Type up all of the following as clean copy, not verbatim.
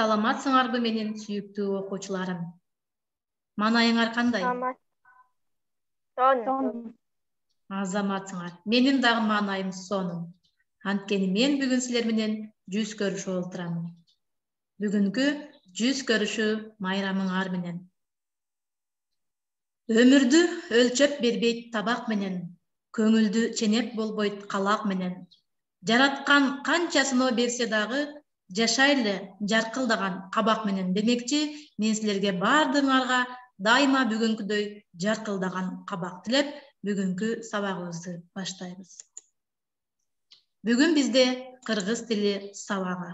Саламатсыңарбы менин сүйүктүү окуучуларым? Манайыңар кандай? Сонун. Азаматсыңар. Менин дагы манайым сонун. Анткени мен бүгүн силер менен жүз көрүшүп олтурамын. Бүгүнкү жүз көрүшүү майрамыңар менен. Өмүрдү өлчөп бербейт табак менен, көңүлдү ченеп болбойт калак менен. Жараткан канча сыноо берсе дагы, жашайлы жаркылдаган кабак менен демекчи, мен силерге баардыгыңарга дайыма бүгүнкүдөй жаркылдаган кабак тилеп, бүгүнкү сабагыбызды баштайбыз. Бүгүн бизде кыргыз тили сабагы.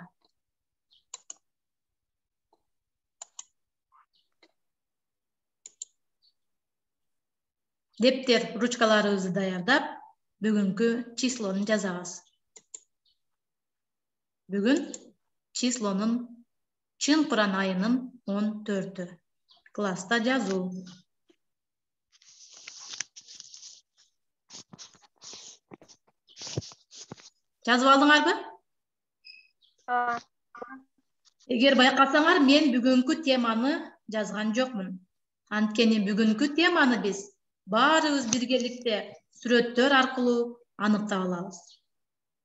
Дептер, ручкаларыбызды даярдап, бүгүнкү числону жазабыз. Бүгүн числонун чын-пыран айынын 14-тү. Класста жазуу. Жазып алдыңарбы? Эгер байкасаңар, мен бүгүнкү теманы жазган жокмун. Анткени бүгүнкү теманы биз баарыбыз биргеликте сүрөттөр аркылуу аныктап алабыз.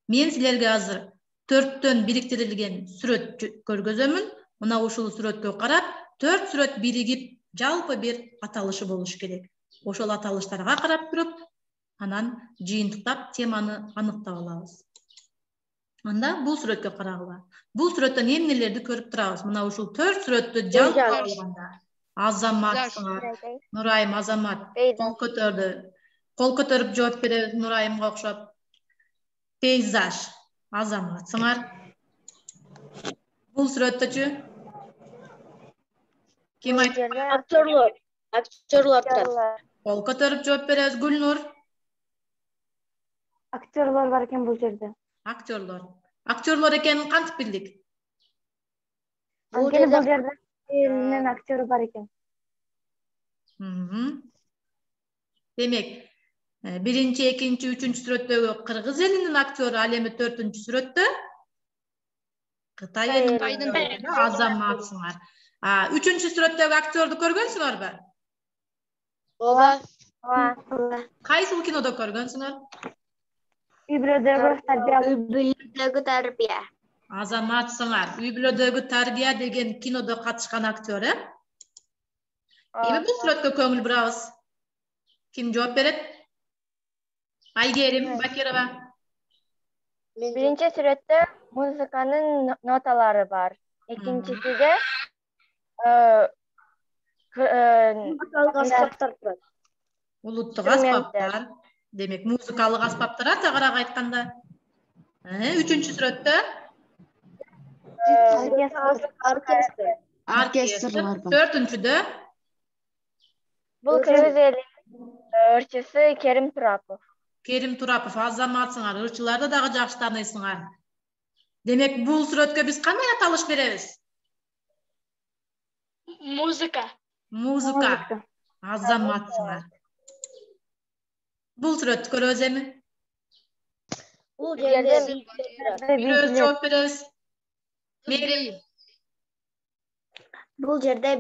Мен силерге азыр 4төн бириктирилген сүрөт көргөзөмүн. Мына ушул сүрөткө карап, 4 сүрөт биригип жалпы бир аталышы болуш керек. Ошол аталыштарга карап туруп, анан жыйынтыктап теманы аныктап алабыз. Анда бул сүрөткө карагыла. Бул сүрөттөн эмнелерди көрүп турабыз? Мына ушул 4 сүрөттү жалпы алганда. Азаматсыңар. Нурайым Азамат кол көтөрдү. Кол көтөрүп жооп беребиз Нурайымга окшоп. Пейзаж. Азаматсыңар. Бул сүрөттөчү? Ким айтты? Актерлор. Актерлор. Кол көтөрүп жооп беребиз Гүлнур. Актерлор бар экен бул жерде. Актерлор. Актерлор экенин кантип билдик? Бул жерде элинин актеру бар экен. Демек, биринчи, экинчи, үчүнчү сүрөттөгү кыргыз элинин актеру, ал эми 4-түнчү сүрөттө Кытай элинин Азаматсыңар. Үчүнчү сүрөттөгү актерду көргөнсүңөрбү? Ооба. Кайсыл кинодо көргөнсүңөр? Үй бүлөдөгү тарбия. Азаматсыңар. Үй бүлөдөгү тарбия деген кинодо катышкан актер, э? Эми бул сүрөткө көңүл бурабыз. Ким жооп берет? Айгерим Бакирова. Биринчи сүрөттө музыканын ноталары бар. Экинчисиде улуттук аспаптар. Демек, музыкалык аспаптар ата карак айтканда. Үчүнчү сүрөттө оркестрлар бар. 4-түнчүдө бул кыргыз элинин ырчысы Керим Турапов. Керим Турапов. Азаматсыңар. Ырчыларды дагы жакшы тааныйсыңар. Демек, бул сүрөткө биз кандай аталыш беребиз? Музыка. Азаматсыңар. Бул сүрөттү көрөбүз эми? Бул жерде Бирөөбүз жооп беребиз. Мерим. Бул жерде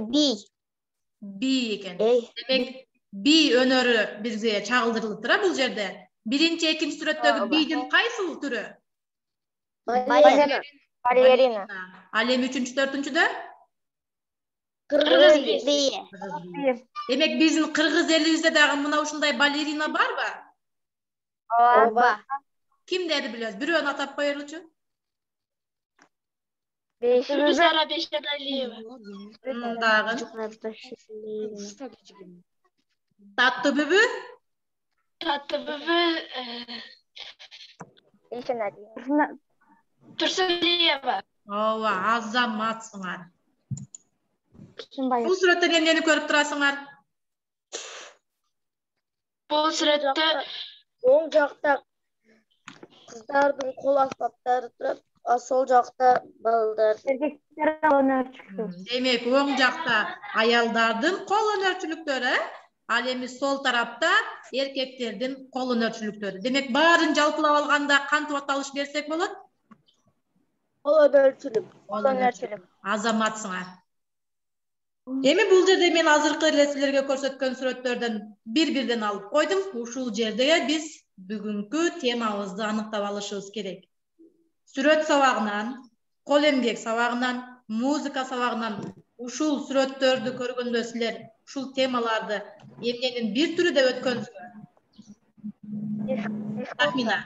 Би экен. Демек, би өнөрү бизге чагылдырылып тура бул жерде. Биринчи, экинчи сүрөттөгү бидин кайсыл түрү? Балерина. Ал эми 3-4-түнчүдө? Кыргыз би. Демек, биздин кыргыз элибизде дагы мына ушундай балерина барбы? Ооба. Кимдерди билебиз? Бирөөнү атап коелучу. Сара Бешералиева. Дагы. Татты бүбү? Турсулиева. Ооба, Азаматсыңар. Бул сүрөттөн эмнени көрүп турасыңар? Бул сүрөттө оң жакта кыздардын кол аспаптары турат, сол жакта балдар. Эркектер өнөрчүлүктөр. Демек, оң жакта аялдардын кол өнөрчүлүктөрү, ал эми сол тарапта эркектердин кол өнөрчүлүктөрү. Демек, баарын жалпылап алганда кантип аталыш берсек болот? Kolonörчүлүк. Азаматсыңар. Эми бул жерде мен азыркы эле силерге көрсөткөн сүрөттөрдөн бир-бирден алып койдум. Ушул жерде биз бүгүнкү темабызды аныктап алышыбыз керек. Сүрөт сабагынан, кол эмгек сабагынан, музыка сабагынан ушул сүрөттөрдү көргөндө силер ушул темаларды эмненин бир түрү деп өткөнсүңөр? Тахмина.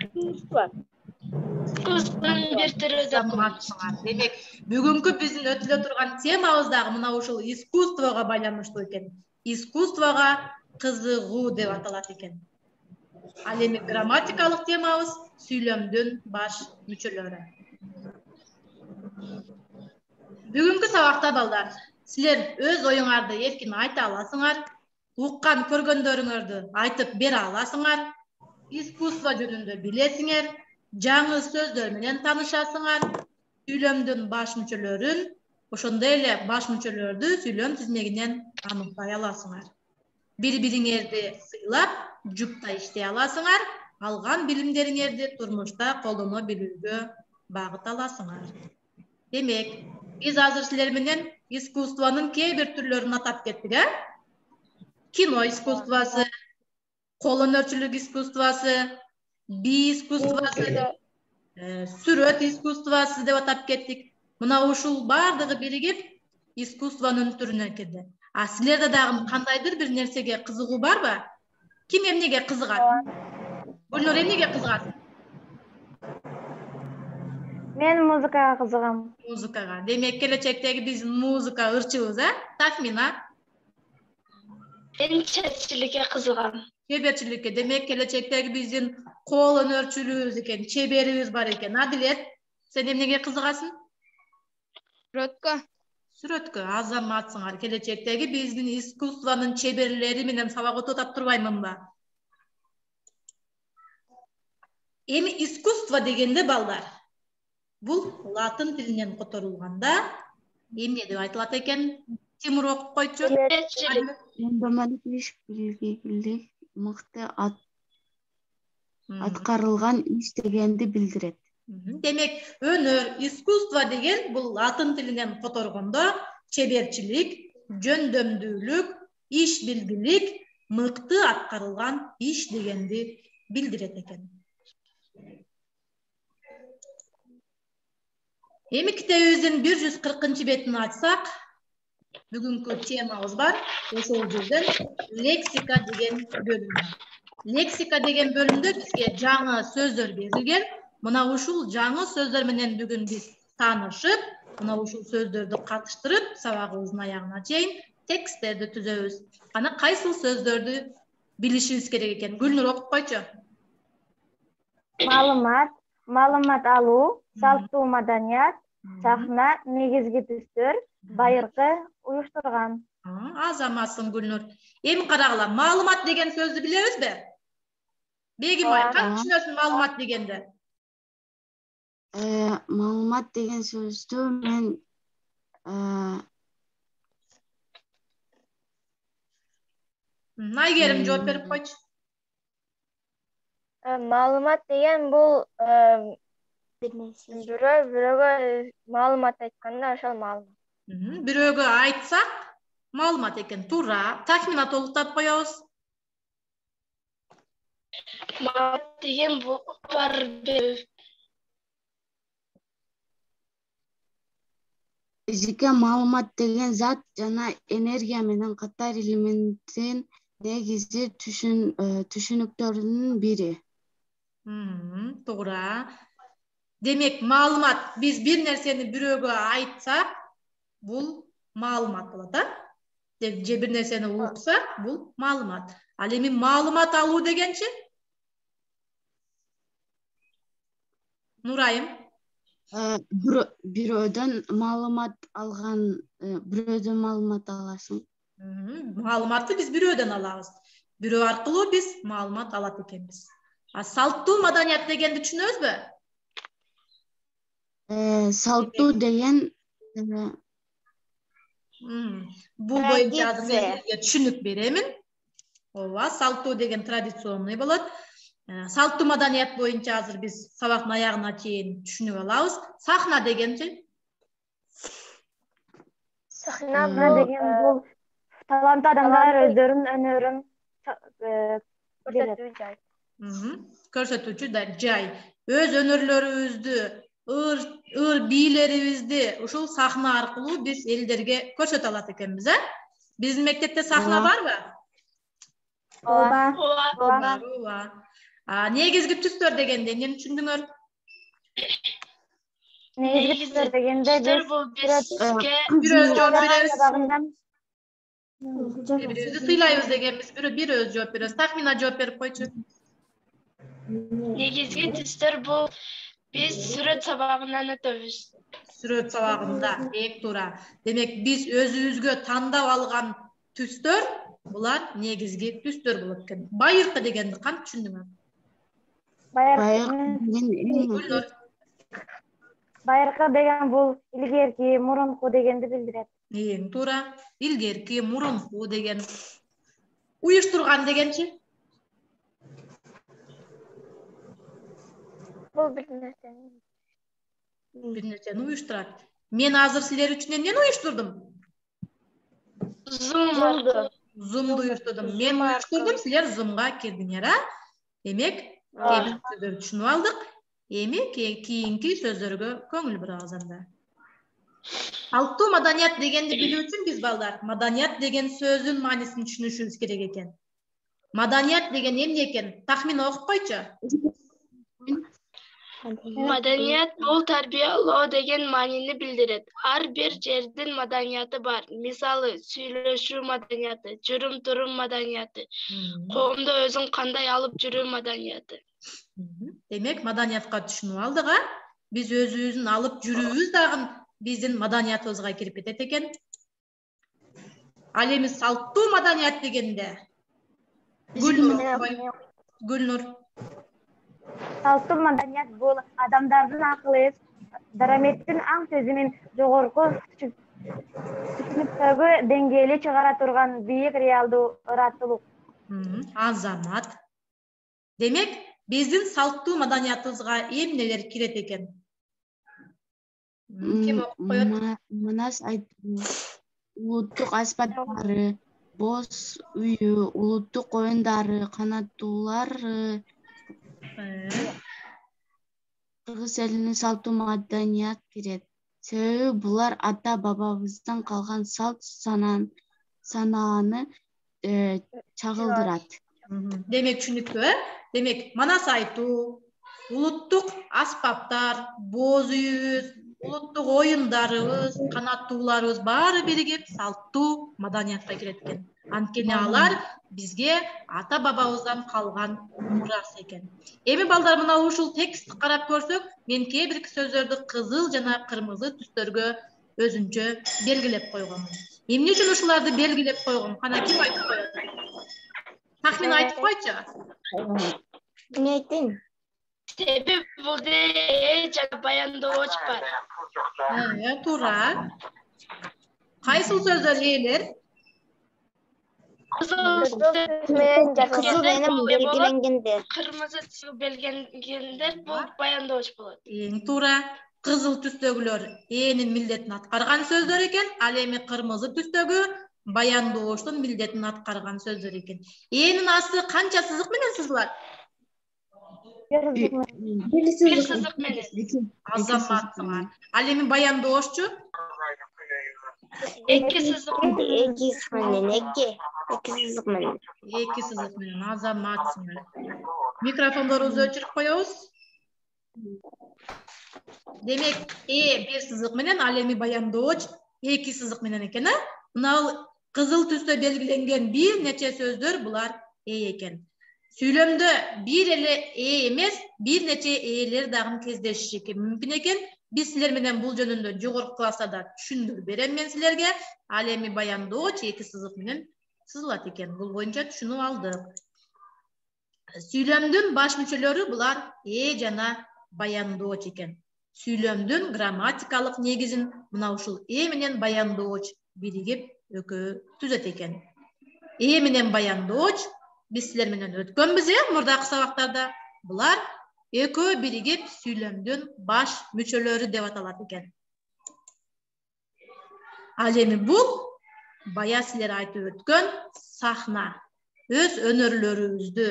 Демек, бүгүнкү биздин өтүлө турган темабыз дагы мына ушул искусствого байланыштуу экен. Искусствого кызыгуу деп аталат экен. Ал эми грамматикалык темабыз сүйлөмдүн баш мүчөлөрү. Бүгүнкү сабакта балдар, силер өз оюңарды эркин айта аласыңар, уккан көргөндөрүңөрдү айтып бере аласыңар, искусство жөнүндө билесиңер, жаңы сөздөр менен таанышасыңар, сүйлөмдүн баш мүчөлөрүн, ошондой эле баш мүчөлөрдү сүйлөм тизмегинен аныктай аласыңар. Бири-бириңерди сыйлап, жупта иштей аласыңар, алган билимдериңерди турмушта колдоно билүүгө багыт аласыңар. Демек, биз азыр силер менен искусствонун кээ бир түрлөрүн атап кеттик, Кино искусствосы, колонөрчүлүк искусствосы, би искусствосы, сүрөт искусствосы деп атап кеттик. Мына ушул бардыгы биригип искусствонун түрүнө кирди. А силерде дагы кандайдыр бир нерсеге кызыгуу барбы? Ким эмнеге кызыгат? Гүлнур эмнеге кызыгат? Мен музыкага кызыгам. Музыкага. Демек, келечектеги биздин музыка ырчыбыз, Тахмина? Мен чеберчиликке кызыгам. Чеберчиликке. Демек, келечектеги биздин кол өнөрчүлүгүбүз экен, чеберибиз бар экен. Адилет, сен эмнеге кызыгасың? Сүрөткө. Сүрөткө. Азаматсыңар. Келечектеги биздин искусствонун чеберлери менен сабак өтүп турбаймынбы? Эми искусство дегенде балдар, бул латын тилинен которулганда эмне деп айтылат экен? Тимур окуп койчу. Өндөрмөлүк иш, билгилик, мыкты аткарылган иш дегенди билдирет. Демек, өнөр, искусство деген бул латын тилинен которгондо чеберчилик, жөндөмдүүлүк, иш билгилик, мыкты аткарылган иш дегенди билдирет экен. Эми китебибиздин 140-бетин ачсак, бүгүнкү темабыз бар. Ошол жерден лексика деген бөлүм бар. Лексика деген бөлүмдө бизге жаңы сөздөр берилген. Мына ушул жаңы сөздөр менен бүгүн биз таанышып, мына ушул сөздөрдү катыштырып, сабагыбыздын аягына чейин тексттерди түзөбүз. Ана кайсыл сөздөрдү билишибиз керек экен? Гүлнур окуп койчу. Маалымат алуу, салттуу маданият, сахна, негизги түстөр, байыркы, уюштурган. Азаматсың, Гүлнур. Эми карагыла, маалымат деген сөздү билебизби? Бегимай, кантип түшүнөсүң маалымат дегенди? Маалымат деген сөздү мен Айгерим жооп берип койчу. Маалымат деген бул бирөөгө маалымат айтканда ошол маалымат. Бирөөгө айтсак, маалымат экен. Туура. Тахмина толуктап коебуз. Маалымат деген бул бар физика маалымат деген зат жана энергия менен катар элементтин негизги түшүнүктөрүнүн бири. Туура. Демек, маалымат, биз бир нерсени бирөөгө айтсак, бул маалымат болот, же бир нерсени уксак, бул маалымат. Ал эми маалымат алуу дегенчи? Нурайым? Бирөөдөн маалымат аласың. Маалыматты биз бирөөдөн алабыз. Бирөө аркылуу биз маалымат алат экенбиз. А салттуу маданият дегенди түшүнөбүзбү? Салттуу деген бул боюнча азыр мен сизге түшүнүк беремин. Ооба, салттуу деген традиционный болот. Салттуу маданият боюнча азыр биз сабактын аягына чейин түшүнүп алабыз. Сахна дегенчи? Сахна деген бул таланттуу адамдар өздөрүнүн өнөрүн көрсөтүү жай. Көрсөтүүчү жай. Өз өнөрлөрүбүздү, ыр бийлерибизди ушул сахна аркылуу биз элдерге көрсөтө алат экенбиз, Биздин мектепте сахна барбы? Ооба. Негизги түстөр дегенде эмнени түшүндүңөр? Негизги түстөр дегенде бир өз жооп беребиз. Бирибизди тыйлайбыз дегенбиз. Бир өз жооп беребиз. Тахмина жооп берип койчу. Негизги түстөр бул биз сүрөт сабагынан өтөбүз. Сүрөт сабагында эң туура. Демек биз өзүбүзгө тандап алган түстөр булар негизги түстөр болот экен. Байыркы дегенди кантип түшүндүңөр? Байыркы деген бул илгерки, мурунку дегенди билдирет. Эң туура. Илгерки, мурунку деген. Уюштурган дегенчи? Бул бир нерсени уюштурат. Мен азыр силер үчүн эмнени уюштурдум? Зумду уюштурдум. Мен уюштурдум, силер зумга кирдиңер, Демек, кээ сөздөрдү түшүнүп алдык. Эми кийинки сөздөргө көңүл бурабыз анда. Салттуу маданият дегенди билүү үчүн биз балдар маданият деген сөздүн маанисин түшүнүшүбүз керек экен. Маданият деген эмне экен? Тахмина окуп койчу. Маданият бул тарбиялоо деген маанини билдирет. Ар бир жердин маданияты бар. Мисалы, сүйлөшүү маданияты, жүрүм-турум маданияты, коомдо өзүн кандай алып жүрүү маданияты. Демек, маданиятка түшүнүп алдык, Биз өзүбүздүн алып жүрүүбүз дагы биздин маданиятыбызга кирип кетет экен. Ал эми салттуу маданият дегенде Гүлнур. Салттуу маданият бул адамдардын акыл эс, дараметтин аң сезимин жогорку түшүнүктөгү деңгээле чыгара турган бийик реалдуу ыраттуулук. Азамат. Демек, биздин салттуу маданиятыбызга эмнелер кирет экен? Ким окуп коет? Манас айтуу, улуттук аспаптары, боз үйү, улуттук оюндары, канаттуулар. Кыргыз элинин салттуу маданият кирет. Себеби булар ата бабабыздан калган салт санааны чагылдырат. Демек, түшүнүктүү, Демек, манас айтуу, улуттук аспаптар, боз үйүбүз, улуттук оюндарыбыз, канаттууларыбыз баары биригип салттуу маданиятка кирет экен. Анткени алар бизге ата бабабыздан калган мурас экен. Эми балдар, мына ушул текстти карап көрсөк, мен кээ бир сөздөрдү кызыл жана кырмызы түстөргө өзүнчө белгилеп койгонмун. Эмне үчүн ушуларды белгилеп койгом? Кана ким айтып коет? Тахмина айтып койчу. Эмне айттың? Себеби бул жана баяндооч бар. Туура. Кайсыл сөздөр ээлер? Кызыл менен белгиленгендер. Кырмызы түсү белгиленгендер бул баяндооч болот. Эң туура. Кызыл түстөгүлөр энин милдетин аткарган сөздөр экен, ал эми кырмызы түстөгү баяндооштун милдетин аткарган сөздөр экен. Энин асты канча сызык менен сызылат? Бир сызык менен. Азаматсыңар. Ал эми баяндоошчу? 2 сызык менен. 2 сызык менен. 2 сызык менен. Азаматсыңар. Микрофондорубузду өчүрүп коебуз. Демек, 1 сызык менен, ал эми баяндооч 2 сызык менен экен, Мына кызыл түстө белгиленген бир нече сөздөр булар экен. Сүйлөмдө бир эле эмес, бир нече ээлер дагы кездешиши мүмкүн экен. Биз силер менен бул жөнүндө жогорку класста түшүндүрүп берем мен силерге. Ал эми баяндооч 2 сызык менен сызылат экен. Бул боюнча түшүнүп алдык. Сүйлөмдүн баш мүчөлөрү булар жана баяндооч экен. Сүйлөмдүн грамматикалык негизин мына ушул менен баяндооч биригип экөө түзөт экен. Менен баяндооч биз силер менен өткөнбүз мурдакы сабактарда. Булар экөө биригип сүйлөмдүн баш мүчөлөрү деп аталат экен. Ал эми бул бая силер айтып өткөн сахна. Өз өнөрлөрүбүздү,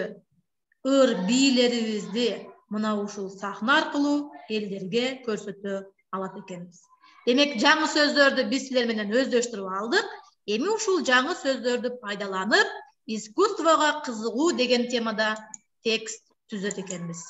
ыр бийлерибизди мына ушул сахна аркылуу элдерге көрсөтө алат экенбиз. Демек, жаңы сөздөрдү биз силер менен өздөштүрүп алдык. Эми ушул жаңы сөздөрдү пайдаланып, искусствого кызыгуу деген темада текст түзөт экенбиз.